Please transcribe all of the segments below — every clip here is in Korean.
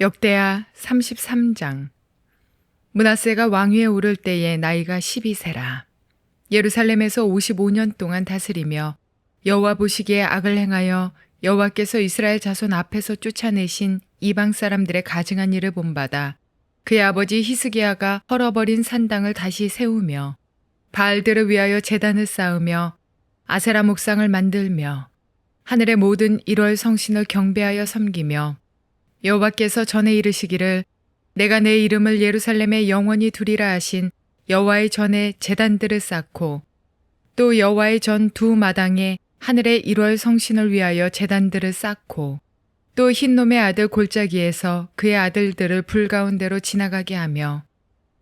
역대하 33장. 므낫세가 왕위에 오를 때에 나이가 12세라. 예루살렘에서 55년 동안 다스리며 여호와 보시기에 악을 행하여 여호와께서 이스라엘 자손 앞에서 쫓아내신 이방 사람들의 가증한 일을 본받아 그의 아버지 히스기야가 헐어버린 산당을 다시 세우며 바알들을 위하여 제단을 쌓으며 아세라 목상을 만들며 하늘의 모든 일월 성신을 경배하여 섬기며 여호와께서 전에 이르시기를 내가 내 이름을 예루살렘에 영원히 두리라 하신 여호와의 전에 제단들을 쌓고 또 여호와의 전 두 마당에 하늘의 일월 성신을 위하여 제단들을 쌓고 또 흰놈의 아들 골짜기에서 그의 아들들을 불 가운데로 지나가게 하며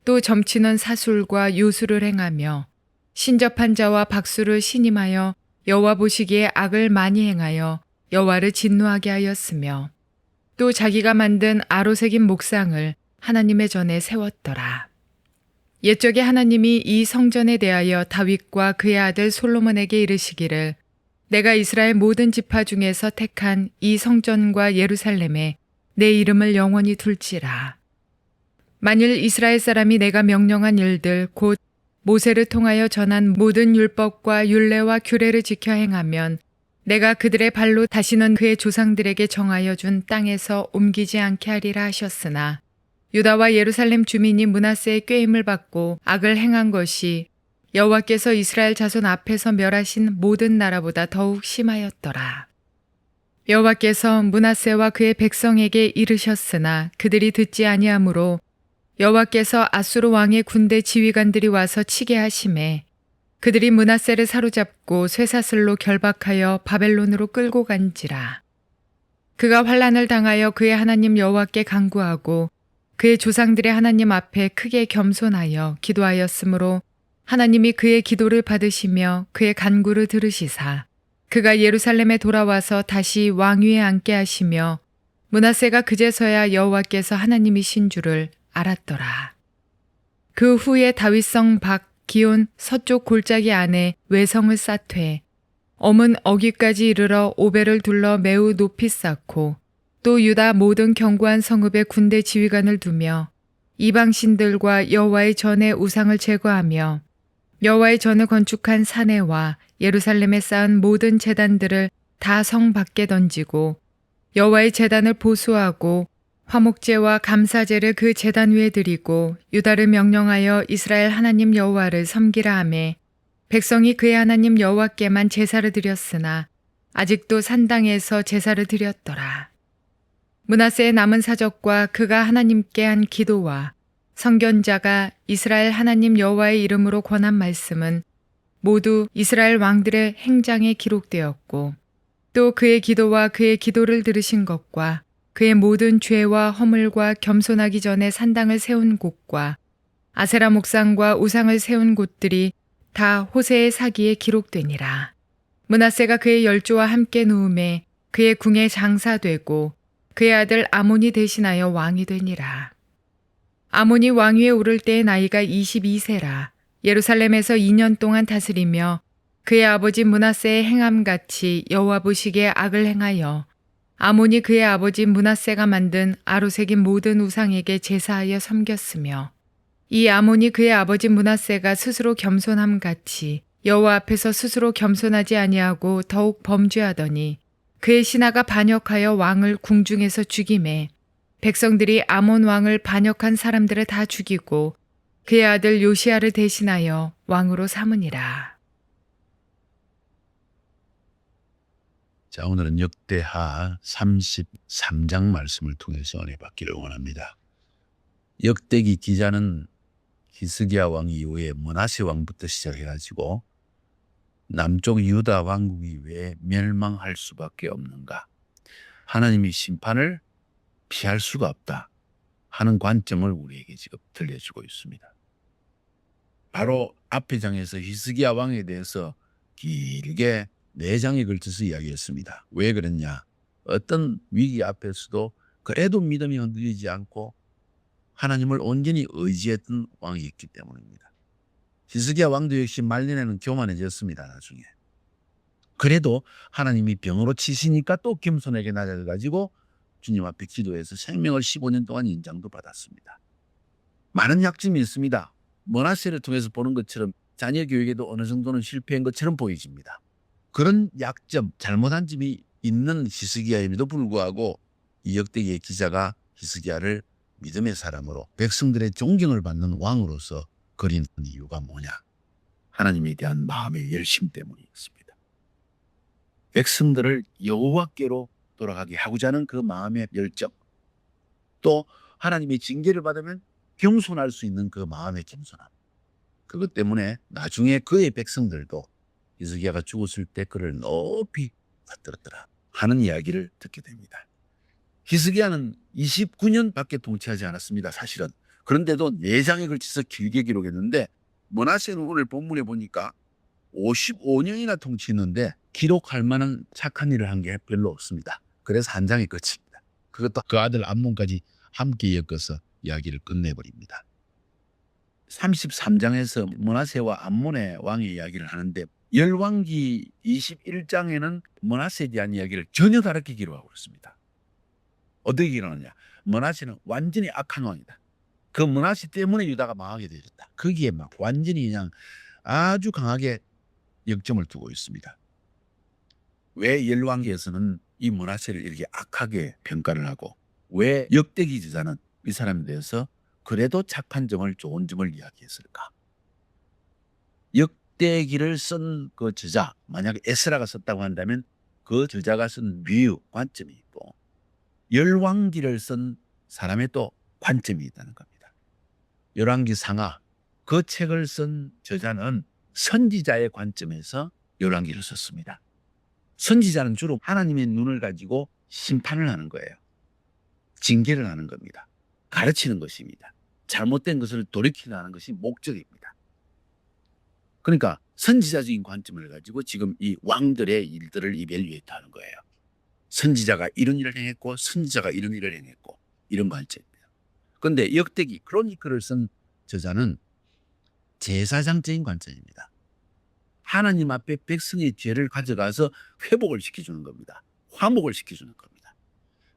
또 점치는 사술과 요술을 행하며 신접한 자와 박수를 신임하여 여호와 보시기에 악을 많이 행하여 여호와를 진노하게 하였으며 또 자기가 만든 아로새긴 목상을 하나님의 전에 세웠더라. 옛적에 하나님이 이 성전에 대하여 다윗과 그의 아들 솔로몬에게 이르시기를 내가 이스라엘 모든 지파 중에서 택한 이 성전과 예루살렘에 내 이름을 영원히 둘지라. 만일 이스라엘 사람이 내가 명령한 일들 곧 모세를 통하여 전한 모든 율법과 율례와 규례를 지켜 행하면 내가 그들의 발로 다시는 그의 조상들에게 정하여 준 땅에서 옮기지 않게 하리라 하셨으나 유다와 예루살렘 주민이 므낫세의 꾀임을 받고 악을 행한 것이 여호와께서 이스라엘 자손 앞에서 멸하신 모든 나라보다 더욱 심하였더라. 여호와께서 므낫세와 그의 백성에게 이르셨으나 그들이 듣지 아니하므로 여호와께서 아수르 왕의 군대 지휘관들이 와서 치게 하심에 그들이 므낫세를 사로잡고 쇠사슬로 결박하여 바벨론으로 끌고 간지라. 그가 환난을 당하여 그의 하나님 여호와께 간구하고 그의 조상들의 하나님 앞에 크게 겸손하여 기도하였으므로 하나님이 그의 기도를 받으시며 그의 간구를 들으시사 그가 예루살렘에 돌아와서 다시 왕위에 앉게 하시며 므낫세가 그제서야 여호와께서 하나님이신 줄을 알았더라. 그 후에 다윗성 밖 기온 서쪽 골짜기 안에 외성을 쌓되 엄은 어귀까지 이르러 오벨을 둘러 매우 높이 쌓고 또 유다 모든 견고한 성읍에 군대 지휘관을 두며 이방신들과 여호와의 전에 우상을 제거하며 여호와의 전을 건축한 사내와 예루살렘에 쌓은 모든 제단들을 다 성 밖에 던지고 여호와의 제단을 보수하고 화목제와 감사제를 그 제단 위에 드리고 유다를 명령하여 이스라엘 하나님 여호와를 섬기라 하매 백성이 그의 하나님 여호와께만 제사를 드렸으나 아직도 산당에서 제사를 드렸더라. 므낫세의 남은 사적과 그가 하나님께 한 기도와 선견자가 이스라엘 하나님 여호와의 이름으로 권한 말씀은 모두 이스라엘 왕들의 행장에 기록되었고 또 그의 기도와 그의 기도를 들으신 것과 그의 모든 죄와 허물과 겸손하기 전에 산당을 세운 곳과 아세라 목상과 우상을 세운 곳들이 다 호세의 사기에 기록되니라. 므낫세가 그의 열조와 함께 누움에 그의 궁에 장사되고 그의 아들 아몬이 대신하여 왕이 되니라. 아몬이 왕위에 오를 때의 나이가 22세라. 예루살렘에서 2년 동안 다스리며 그의 아버지 므낫세의 행함같이 여호와 보시기에 악을 행하여 아몬이 그의 아버지 므낫세가 만든 아로새긴 모든 우상에게 제사하여 섬겼으며 이 아몬이 그의 아버지 므낫세가 스스로 겸손함같이 여호와 앞에서 스스로 겸손하지 아니하고 더욱 범죄하더니 그의 신하가 반역하여 왕을 궁중에서 죽이매 백성들이 아몬 왕을 반역한 사람들을 다 죽이고 그의 아들 요시야를 대신하여 왕으로 삼으니라. 자, 오늘은 역대하 33장 말씀을 통해서 은혜 받기를 원합니다. 역대기 기자는 히스기야 왕 이후에 므낫세 왕부터 시작해가지고 남쪽 유다 왕국이 왜 멸망할 수밖에 없는가? 하나님이 심판을 피할 수가 없다 하는 관점을 우리에게 지금 들려주고 있습니다. 바로 앞의 장에서 히스기야 왕에 대해서 길게 4장에 걸쳐서 이야기했습니다. 왜 그랬냐? 어떤 위기 앞에서도 그래도 믿음이 흔들리지 않고 하나님을 온전히 의지했던 왕이었기 때문입니다. 히스기야 왕도 역시 말년에는 교만해졌습니다. 나중에. 그래도 하나님이 병으로 치시니까 또 겸손하게 낮아져가지고 주님 앞에 기도해서 생명을 15년 동안 연장도 받았습니다. 많은 약점이 있습니다. 므낫세를 통해서 보는 것처럼 자녀 교육에도 어느 정도는 실패한 것처럼 보여집니다. 그런 약점, 잘못한 점이 있는 히스기야임에도 불구하고 이 역대기의 기자가 히스기야를 믿음의 사람으로 백성들의 존경을 받는 왕으로서 그리는 이유가 뭐냐? 하나님에 대한 마음의 열심 때문이었습니다. 백성들을 여호와께로 돌아가게 하고자 하는 그 마음의 열정, 또 하나님의 징계를 받으면 겸손할 수 있는 그 마음의 겸손함, 그것 때문에 나중에 그의 백성들도 히스기야가 죽었을 때 그를 높이 받들었더라 하는 이야기를 듣게 됩니다. 히스기야는 29년밖에 통치하지 않았습니다. 사실은. 그런데도 4장에 걸쳐서 길게 기록했는데 므낫세는 오늘 본문에 보니까 55년이나 통치했는데 기록할 만한 착한 일을 한 게 별로 없습니다. 그래서 한 장에 끝입니다. 그것도 그 아들 암몬까지 함께 엮어서 이야기를 끝내버립니다. 33장에서 므낫세와 암몬의 왕의 이야기를 하는데 열왕기 21장에는 므낫세에 대한 이야기를 전혀 다르게 기록하고 있습니다. 어떻게 기록하느냐? 므낫세는 완전히 악한 왕이다. 그 므낫세 때문에 유다가 망하게 되었다. 거기에 막 완전히 그냥 아주 강하게 역점을 두고 있습니다. 왜 열왕기에서는 이 므낫세를 이렇게 악하게 평가를 하고 왜 역대기 저자는 이 사람에 대해서 그래도 착한 점을, 좋은 점을 이야기했을까? 역대기를 쓴 그 저자, 만약에 에스라가 썼다고 한다면 그 저자가 쓴 뷰, 관점이 있고 열왕기를 쓴 사람의 또 관점이 있다는 겁니다. 열왕기 상하, 그 책을 쓴 저자는 선지자의 관점에서 열왕기를 썼습니다. 선지자는 주로 하나님의 눈을 가지고 심판을 하는 거예요. 징계를 하는 겁니다. 가르치는 것입니다. 잘못된 것을 돌이키는 것이 목적입니다. 그러니까 선지자적인 관점을 가지고 지금 이 왕들의 일들을 이벨리에이트하는 거예요. 선지자가 이런 일을 행했고 선지자가 이런 일을 행했고 이런 관점입니다. 그런데 역대기 크로니클을 쓴 저자는 제사장적인 관점입니다. 하나님 앞에 백성의 죄를 가져가서 회복을 시켜주는 겁니다. 화목을 시켜주는 겁니다.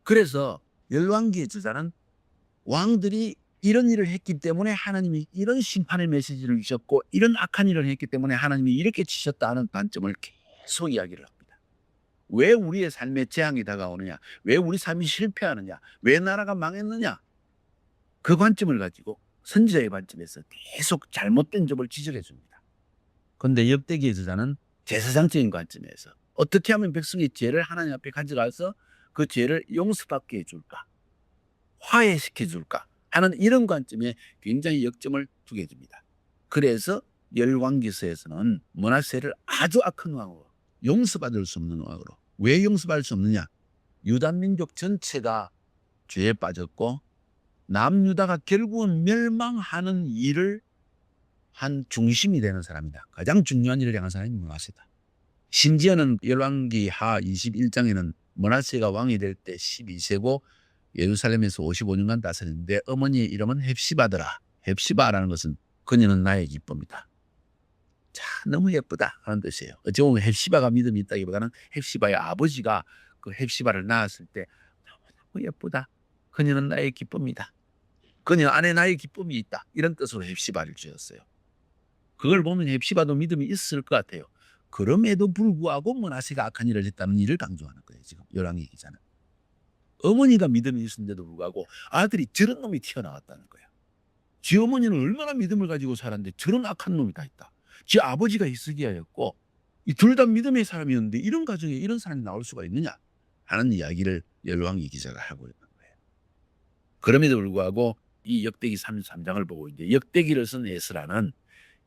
그래서 열왕기의 저자는 왕들이 이런 일을 했기 때문에 하나님이 이런 심판의 메시지를 주셨고 이런 악한 일을 했기 때문에 하나님이 이렇게 치셨다는 관점을 계속 이야기를 합니다. 왜 우리의 삶에 재앙이 다가오느냐? 왜 우리 삶이 실패하느냐? 왜 나라가 망했느냐? 그 관점을 가지고 선지자의 관점에서 계속 잘못된 점을 지적해 줍니다. 그런데 역대기의 저자는 제사장적인 관점에서 어떻게 하면 백성의 죄를 하나님 앞에 가져가서 그 죄를 용서받게 해줄까? 화해시켜 줄까? 하는 이런 관점에 굉장히 역점을 두게 됩니다. 그래서 열왕기서에서는 므낫세를 아주 악한 왕으로, 용서받을 수 없는 왕으로. 왜 용서받을 수 없느냐? 유다 민족 전체가 죄에 빠졌고 남유다가 결국은 멸망하는 일을 한 중심이 되는 사람이다. 가장 중요한 일을 행한 사람이 므낫세다. 심지어는 열왕기 하 21장에는 므낫세가 왕이 될 때 12세고 예루살렘에서 55년간 다스렸는데 어머니의 이름은 헵시바더라. 헵시바라는 것은 그녀는 나의 기쁨이다. 자, 너무 예쁘다 하는 뜻이에요. 어찌 보면 헵시바가 믿음이 있다기보다는 헵시바의 아버지가 그 헵시바를 낳았을 때 너무 예쁘다. 그녀는 나의 기쁨이다. 그녀 안에 나의 기쁨이 있다. 이런 뜻으로 헵시바를 지었어요. 그걸 보면 헵시바도 믿음이 있을 것 같아요. 그럼에도 불구하고 므낫세가 악한 일을 했다는 일을 강조하는 거예요. 지금 열왕기 기자는. 어머니가 믿음이 있었는데도 불구하고 아들이 저런 놈이 튀어나왔다는 거예요. 지 어머니는 얼마나 믿음을 가지고 살았는데 저런 악한 놈이 다 있다. 지 아버지가 히스기야였고 이 둘 다 믿음의 사람이었는데 이런 가정에 이런 사람이 나올 수가 있느냐 하는 이야기를 열왕기 기자가 하고 있는 거예요. 그럼에도 불구하고 이 역대기 33장을 보고 이제 역대기를 쓴 에스라는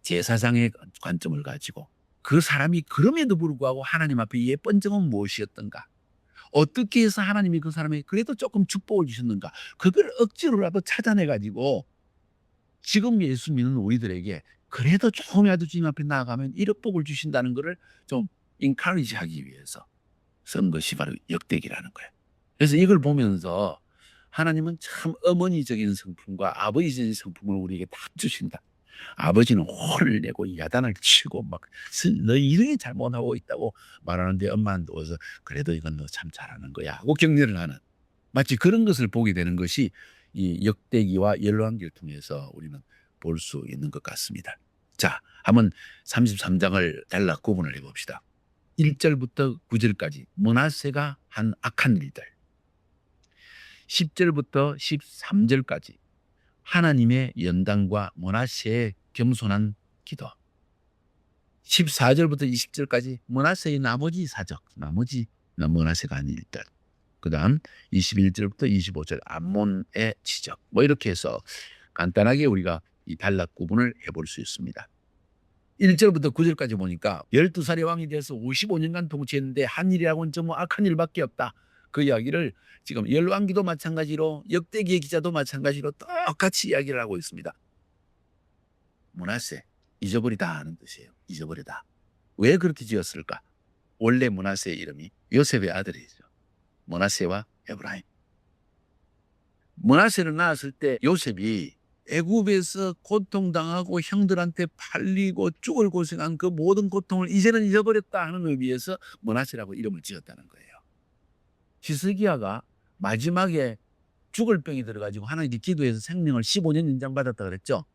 제사장의 관점을 가지고 그 사람이 그럼에도 불구하고 하나님 앞에 예쁜 점은 무엇이었던가? 어떻게 해서 하나님이 그 사람에게 그래도 조금 축복을 주셨는가? 그걸 억지로라도 찾아내가지고 지금 예수 믿는 우리들에게 그래도 조금이라도 주님 앞에 나아가면 이런 복을 주신다는 것을 좀 인카리지 하기 위해서 쓴 것이 바로 역대기라는 거예요. 그래서 이걸 보면서 하나님은 참 어머니적인 성품과 아버지적인 성품을 우리에게 다 주신다. 아버지는 화를 내고 야단을 치고 막 너 이렇게 잘못하고 있다고 말하는데 엄마는 누워서 그래도 이건 너 참 잘하는 거야 하고 격려를 하는 마치 그런 것을 보게 되는 것이 이 역대기와 열왕기를 통해서 우리는 볼 수 있는 것 같습니다. 자, 한번 33장을 단락 구분을 해봅시다. 1절부터 9절까지 므낫세가 한 악한 일들, 10절부터 13절까지 하나님의 연단과 므낫세의 겸손한 기도, 14절부터 20절까지 므낫세의 나머지 사적, 나머지 므낫세가 아닌 일들, 그 다음 21절부터 25절 암몬의 지적, 뭐 이렇게 해서 간단하게 우리가 이 단락 구분을 해볼 수 있습니다. 1절부터 9절까지 보니까 12살의 왕이 돼서 55년간 통치했는데 한 일이라고는 정말 악한 일밖에 없다. 그 이야기를 지금 열왕기도 마찬가지로 역대기의 기자도 마찬가지로 똑같이 이야기를 하고 있습니다. 므낫세, 잊어버리다 하는 뜻이에요. 잊어버리다. 왜 그렇게 지었을까? 원래 므낫세의 이름이 요셉의 아들이죠. 므낫세와 에브라임. 므낫세를 낳았을 때 요셉이 애굽에서 고통당하고 형들한테 팔리고 죽을 고생한 그 모든 고통을 이제는 잊어버렸다 하는 의미에서 므낫세라고 이름을 지었다는 거예요. 히스기야가 마지막에 죽을 병이 들어가지고 하나님께 기도해서 생명을 15년 연장받았다 그랬죠.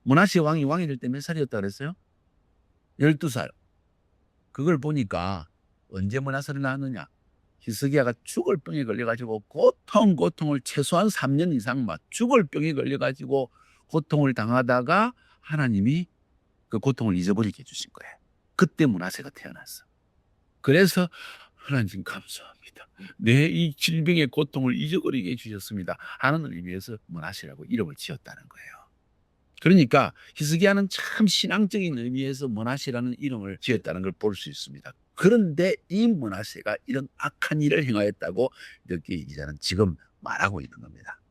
므낫세 왕이 될 때 몇 살이었다 그랬어요? 12살. 그걸 보니까 언제 므낫세를 낳았느냐? 히스기야가 죽을 병에 걸려가지고 고통을 최소한 3년 이상 막 죽을 병에 걸려가지고 고통을 당하다가 하나님이 그 고통을 잊어버리게 해주신 거예요. 그때 므낫세가 태어났어. 그래서 하나님 감사합니다. 내 이 질병의 고통을 잊어버리게 해주셨습니다 하는 의미에서 므낫세라고 이름을 지었다는 거예요. 그러니까 히스기야는 참 신앙적인 의미에서 므낫세라는 이름을 지었다는 걸 볼 수 있습니다. 그런데 이 므낫세가 이런 악한 일을 행하였다고 역대기 기자는 지금 말하고 있는 겁니다.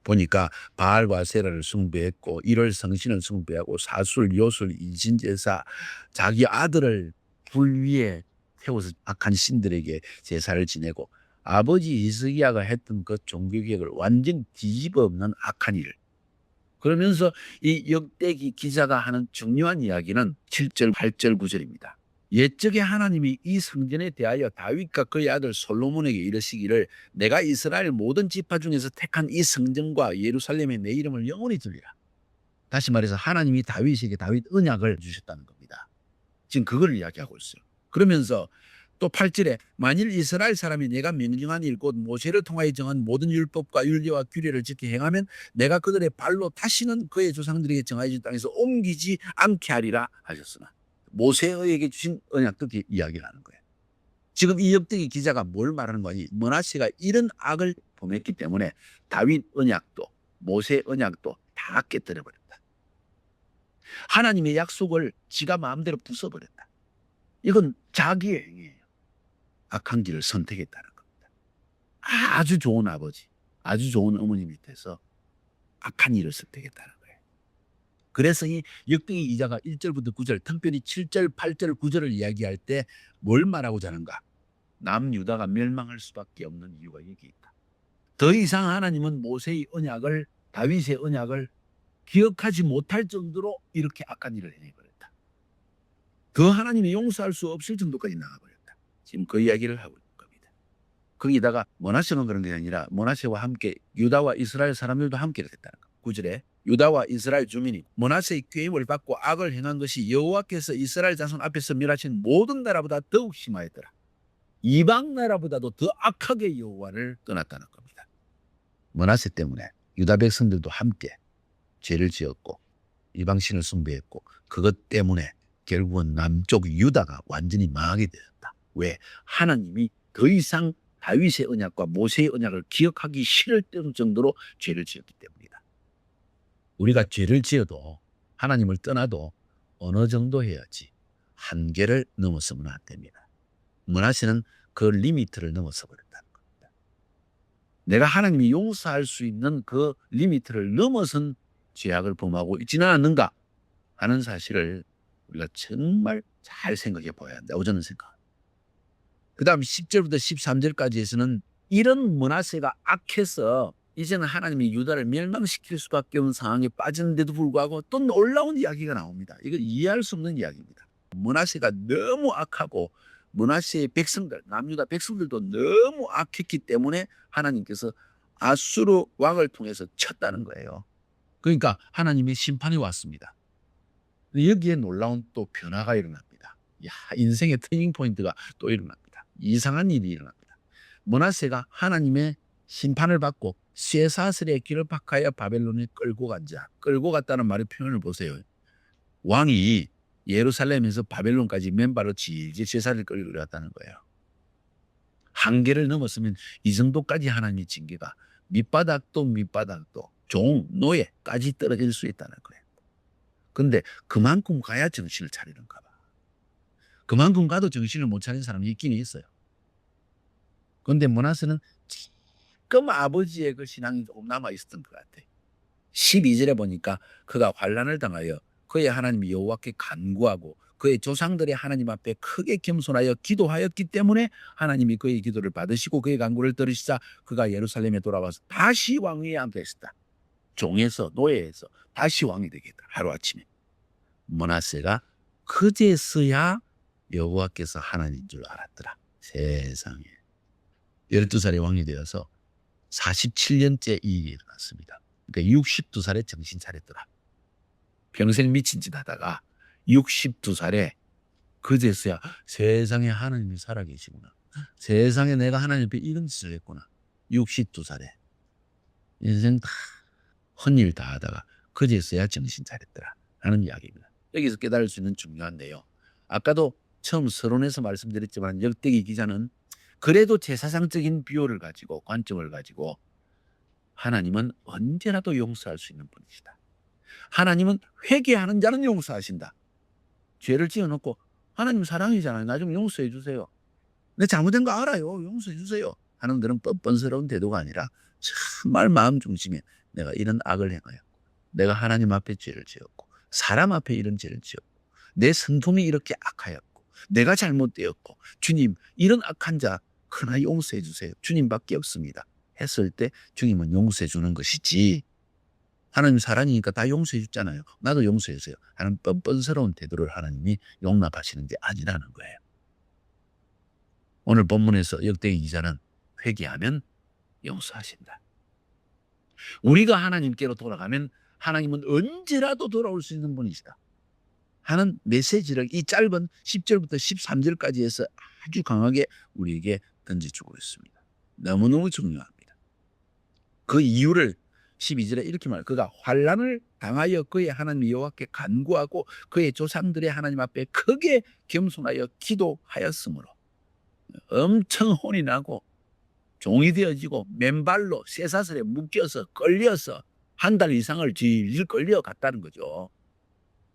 보니까 바알과 세라를 숭배했고 일월 성신을 숭배하고 사술, 요술, 인신제사, 자기 아들을 불 위에 태워서 악한 신들에게 제사를 지내고 아버지 히스기야가 했던 그 종교개혁을 완전히 뒤집어 엎는 악한 일. 그러면서 이 역대기 기자가 하는 중요한 이야기는 7절, 8절, 9절입니다. 옛적에 하나님이 이 성전에 대하여 다윗과 그의 아들 솔로몬에게 이르시기를 내가 이스라엘 모든 지파 중에서 택한 이 성전과 예루살렘에 내 이름을 영원히 두리라. 다시 말해서 하나님이 다윗에게 다윗 언약을 주셨다는 겁니다. 지금 그걸 이야기하고 있어요. 그러면서 또 8절에 만일 이스라엘 사람이 내가 명령한 일 곧 모세를 통하여 정한 모든 율법과 율례와 규례를 지켜 행하면 내가 그들의 발로 다시는 그의 조상들에게 정하여 준 땅에서 옮기지 않게 하리라 하셨으나 모세에게 주신 언약도 이야기를 하는 거예요. 지금 이 역대기 기자가 뭘 말하는 거니? 므낫세가 이런 악을 범했기 때문에 다윗 언약도 모세 언약도 다 깨뜨려 버렸다. 하나님의 약속을 지가 마음대로 부숴버렸다. 이건 자기의 행위예요. 악한 길을 선택했다는 겁니다. 아주 좋은 아버지, 아주 좋은 어머니 밑에서 악한 일을 선택했다는 거예요. 그래서 이 역대기 기자가 1절부터 9절, 특별히 7절, 8절, 9절을 이야기할 때 뭘 말하고자 하는가? 남유다가 멸망할 수밖에 없는 이유가 여기 있다. 더 이상 하나님은 모세의 언약을, 다윗의 언약을 기억하지 못할 정도로 이렇게 악한 일을 해내버렸다. 더 하나님이 용서할 수 없을 정도까지 나가버렸다. 지금 그 이야기를 하고 있는 겁니다. 거기다가 므낫세만 그런 게 아니라 므낫세와 함께 유다와 이스라엘 사람들도 함께 됐다는 거. 9절에 유다와 이스라엘 주민이 므낫세의 꾀임을 받고 악을 행한 것이 여호와께서 이스라엘 자손 앞에서 멸하신 모든 나라보다 더욱 심하였더라. 이방 나라보다도 더 악하게 여호와를 떠났다는 겁니다. 므낫세 때문에 유다 백성들도 함께 죄를 지었고 이방신을 숭배했고 그것 때문에 결국은 남쪽 유다가 완전히 망하게 되었다. 왜? 하나님이 더 이상 다윗의 언약과 모세의 언약을 기억하기 싫을 정도로 죄를 지었기 때문이다. 우리가 죄를 지어도 하나님을 떠나도 어느 정도 해야지 한계를 넘어서면 안 됩니다. 므낫세는 그 리미트를 넘어서 버렸다는 겁니다. 내가 하나님이 용서할 수 있는 그 리미트를 넘어선 죄악을 범하고 있지는 않는가 하는 사실을 우리가 정말 잘 생각해 봐야 한다고 저는 생각합니다. 그 다음 10절부터 13절까지에서는 이런 므낫세가 악해서 이제는 하나님이 유다를 멸망시킬 수밖에 없는 상황에 빠졌는데도 불구하고 또 놀라운 이야기가 나옵니다. 이거 이해할 수 없는 이야기입니다. 므낫세가 너무 악하고 므낫세의 백성들, 남유다 백성들도 너무 악했기 때문에 하나님께서 아수르 왕을 통해서 쳤다는 거예요. 그러니까 하나님의 심판이 왔습니다. 여기에 놀라운 또 변화가 일어납니다. 인생의 터닝 포인트가 또 일어납니다. 이상한 일이 일어납니다. 므낫세가 하나님의 심판을 받고 쇠사슬의 길을 박하여 바벨론에 끌고 간자. 끌고 갔다는 말의 표현을 보세요. 왕이 예루살렘에서 바벨론까지 맨발로 질질 쇠사슬을 끌고 갔다는 거예요. 한계를 넘었으면 이 정도까지 하나님의 징계가 밑바닥도 종, 노예까지 떨어질 수 있다는 거예요. 근데 그만큼 가야 정신을 차리는가 봐. 그만큼 가도 정신을 못 차린 사람이 있긴 있어요. 그런데 므낫세는 지금 아버지의 그 신앙이 조금 남아 있었던 것 같아요. 12절에 보니까 그가 환난을 당하여 그의 하나님 여호와께 간구하고 그의 조상들의 하나님 앞에 크게 겸손하여 기도하였기 때문에 하나님이 그의 기도를 받으시고 그의 간구를 들으시자 그가 예루살렘에 돌아와서 다시 왕위에 앉아있었다. 종에서 노예에서 다시 왕이 되겠다. 하루아침에. 므낫세가 그제서야 여호와께서 하나님인 줄 알았더라. 세상에. 12살에 왕이 되어서 47년째 이 일이 일어났습니다. 그러니까 62살에 정신 차렸더라. 평생 미친 짓 하다가 62살에 그제서야 세상에 하나님이 살아계시구나. 세상에 내가 하나님 앞에 이런 짓을 했구나. 62살에. 인생 다 헛일 다 하다가 그제서야 정신 차렸더라 하는 이야기입니다. 여기서 깨달을 수 있는 중요한 내용. 아까도 처음 서론에서 말씀드렸지만 역대기 기자는 그래도 제사상적인 비유를 가지고 관점을 가지고 하나님은 언제라도 용서할 수 있는 분이시다. 하나님은 회개하는 자는 용서하신다. 죄를 지어놓고 하나님 사랑이잖아요. 나 좀 용서해 주세요. 내 잘못된 거 알아요. 용서해 주세요. 하는 그런 뻔뻔스러운 태도가 아니라 정말 마음 중심에 내가 이런 악을 행하였고 내가 하나님 앞에 죄를 지었고 사람 앞에 이런 죄를 지었고 내 성품이 이렇게 악하였고 내가 잘못되었고 주님 이런 악한 자 하나 용서해 주세요. 주님밖에 없습니다. 했을 때 주님은 용서해 주는 것이지 하나님 사랑이니까 다 용서해 줬잖아요. 나도 용서해 주세요. 하는 뻔뻔스러운 태도를 하나님이 용납하시는 게 아니라는 거예요. 오늘 본문에서 역대기 기자는 회개하면 용서하신다. 우리가 하나님께로 돌아가면 하나님은 언제라도 돌아올 수 있는 분이시다 하는 메시지를 이 짧은 10절부터 13절까지 해서 아주 강하게 우리에게 던져주고 있습니다. 너무너무 중요합니다. 그 이유를 12절에 이렇게 말해요. 그가 환난을 당하여 그의 하나님 여호와께 간구하고 그의 조상들의 하나님 앞에 크게 겸손하여 기도하였으므로 엄청 혼이 나고 종이 되어지고 맨발로 쇠사슬에 묶여서 끌려서 한 달 이상을 질질 끌려갔다는 거죠.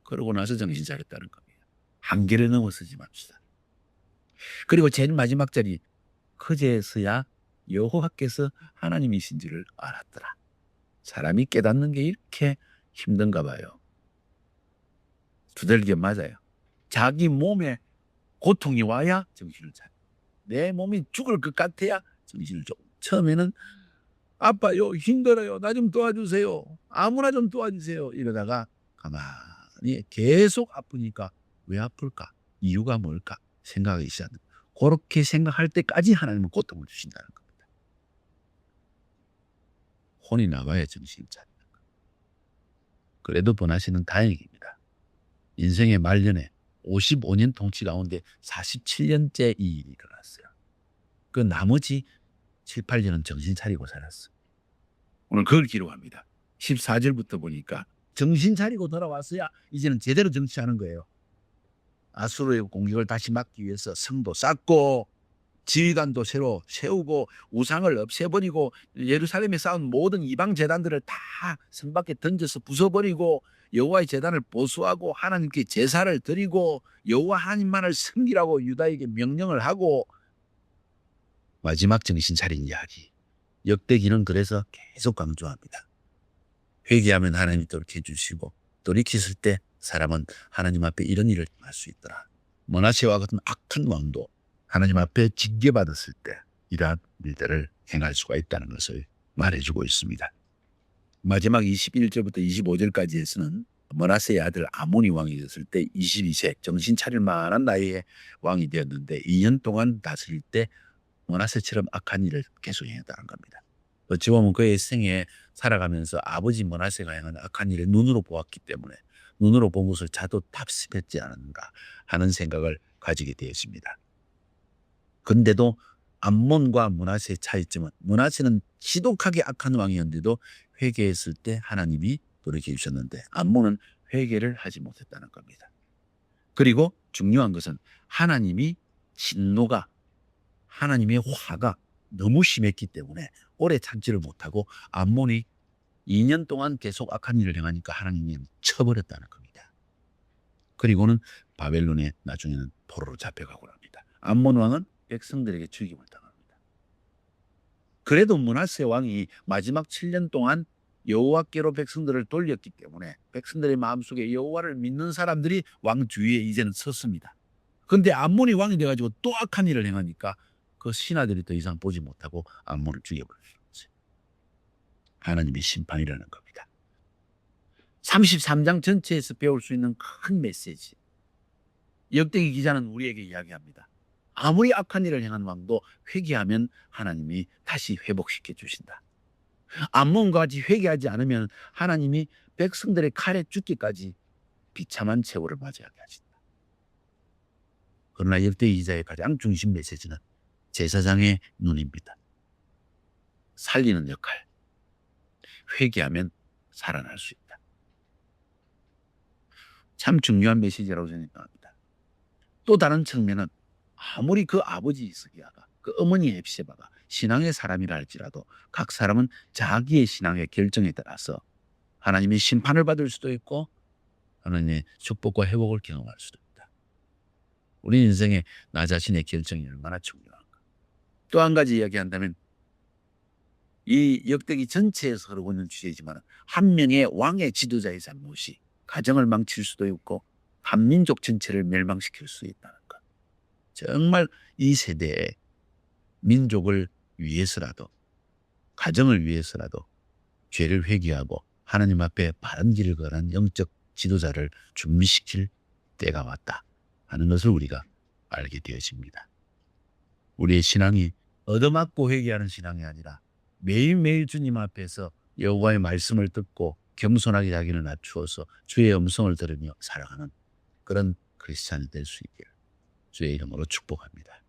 그러고 나서 정신 차렸다는 겁니다. 한계를 넘어서지 맙시다. 그리고 제일 마지막 절이 그제서야 여호와께서 하나님이신 줄을 알았더라. 사람이 깨닫는 게 이렇게 힘든가 봐요. 두들겨 맞아요. 자기 몸에 고통이 와야 정신을 차려. 내 몸이 죽을 것 같아야 정신을 좀. 처음에는 아파요, 힘들어요, 나 좀 도와주세요, 아무나 좀 도와주세요 이러다가 가만히 계속 아프니까 왜 아플까? 이유가 뭘까? 생각하기 시작합니다. 그렇게 생각할 때까지 하나님은 고통을 주신다는 겁니다. 혼이 나가야 정신이 차리는 겁니다. 그래도 번하시는 다행입니다. 인생의 말년에 55년 통치 가운데 47년째 이 일이 일어났어요. 그 나머지 7, 8년은 정신 차리고 살았어요. 오늘 그걸 기록합니다. 14절부터 보니까 정신 차리고 돌아왔어야 이제는 제대로 정치하는 거예요. 아수르의 공격을 다시 막기 위해서 성도 쌓고 지휘관도 새로 세우고 우상을 없애버리고 예루살렘에 쌓은 모든 이방 제단들을 다 성 밖에 던져서 부숴버리고 여호와의 제단을 보수하고 하나님께 제사를 드리고 여호와 하나님만을 섬기라고 유다에게 명령을 하고 마지막 정신 차린 이야기. 역대기는 그래서 계속 강조합니다. 회개하면 하나님이 돌이켜 주시고 돌이키실 때 사람은 하나님 앞에 이런 일을 할 수 있더라. 므낫세와 같은 악한 왕도 하나님 앞에 징계받았을 때 이러한 일들을 행할 수가 있다는 것을 말해주고 있습니다. 마지막 21절부터 25절까지에서는 므낫세의 아들 아몬이 왕이 되었을 때 22세 정신 차릴 만한 나이에 왕이 되었는데 2년 동안 다스릴 때 므낫세처럼 악한 일을 계속 행했다는 겁니다. 어찌 보면 그의 생에 살아가면서 아버지 므낫세가 행한 악한 일을 눈으로 보았기 때문에 눈으로 본 것을 자도 답습했지 않은가 하는 생각을 가지게 되었습니다. 근데도 암몬과 므낫세의 차이점은 므낫세는 지독하게 악한 왕이었는데도 회개했을 때 하나님이 돌이켜 주셨는데 암몬은 회개를 하지 못했다는 겁니다. 그리고 중요한 것은 하나님이 진노가 하나님의 화가 너무 심했기 때문에 오래 참지를 못하고 암몬이 2년 동안 계속 악한 일을 행하니까 하나님이 쳐버렸다는 겁니다. 그리고는 바벨론에 나중에는 포로로 잡혀가고 합니다. 암몬 왕은 백성들에게 죽임을 당합니다. 그래도 므낫세 왕이 마지막 7년 동안 여호와께로 백성들을 돌렸기 때문에 백성들의 마음속에 여호와를 믿는 사람들이 왕 주위에 이제는 섰습니다. 그런데 암몬이 왕이 돼가지고 또 악한 일을 행하니까 그 신하들이 더 이상 보지 못하고 암몬을 죽여버렸어요. 하나님의 심판이라는 겁니다. 33장 전체에서 배울 수 있는 큰 메시지. 역대기 기자는 우리에게 이야기합니다. 아무리 악한 일을 행한 왕도 회개하면 하나님이 다시 회복시켜 주신다. 암몬과 같이 회개하지 않으면 하나님이 백성들의 칼에 죽기까지 비참한 최후를 맞이하게 하신다. 그러나 역대기 기자의 가장 중심 메시지는 제사장의 눈입니다. 살리는 역할. 회개하면 살아날 수 있다. 참 중요한 메시지라고 생각합니다. 또 다른 측면은 아무리 그 아버지 이스기야가 그 어머니 헵시바가 신앙의 사람이라 할지라도 각 사람은 자기의 신앙의 결정에 따라서 하나님의 심판을 받을 수도 있고 하나님의 축복과 회복을 경험할 수도 있다. 우리 인생에 나 자신의 결정이 얼마나 중요한가. 또 한 가지 이야기한다면 이 역대기 전체에서 흐르고 있는 주제이지만 한 명의 왕의 지도자의 잘못이 가정을 망칠 수도 있고 한민족 전체를 멸망시킬 수 있다는 것. 정말 이 세대에 민족을 위해서라도 가정을 위해서라도 죄를 회개하고 하나님 앞에 바른 길을 걸은 영적 지도자를 준비시킬 때가 왔다 하는 것을 우리가 알게 되어집니다. 우리의 신앙이 얻어맞고 회개하는 신앙이 아니라 매일매일 주님 앞에서 여호와의 말씀을 듣고 겸손하게 자기를 낮추어서 주의 음성을 들으며 살아가는 그런 크리스찬이 될 수 있기를 주의 이름으로 축복합니다.